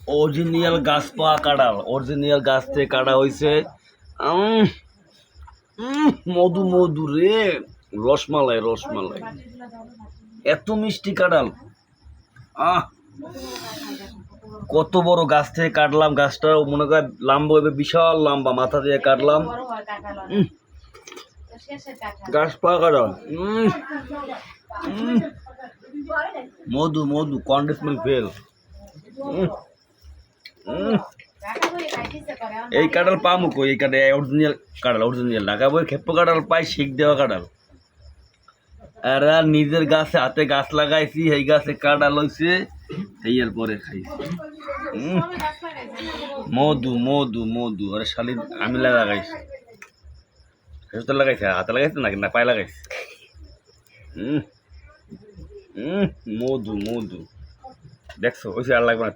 Original গাছ পাওয়া কাঁঠাল, অরিজিনাল গাছ থেকে কাটা হয়েছে। মধু মধু রে, রসমালাই রসমালাই, এত মিষ্টি কাঁঠাল। কত বড় গাছ থেকে কাটলাম, গাছটা মনে কর লম্বা, বিশাল লম্বা, মাথা দিয়ে কাটলাম। গাছ পাওয়া কাঁঠাল, মধু মধু, কন্ডিশনাল ফেল। এই কাঁঠাল পামু কই? এই কাঁঠাল অরিজিনাল কাঁঠাল, অরিজিনাল ঢাকা বই খেপ্প কাঁঠাল পাই, শিখ দেওয়া কাঁঠাল। আর নিজের গাছে হাতে গাছ লাগাইছি, এই গাছে কাঁঠাল হয়েছে, এই এর পরে খাইছি। মধু মধু মধু। আরে শালি আমি লাগাইছি, হাতে লাগাইছে, হাতে লাগাইছে নাকি না পায়ে লাগাইছে? মধু মধু, দেখছো? ওই আর লাগবে না।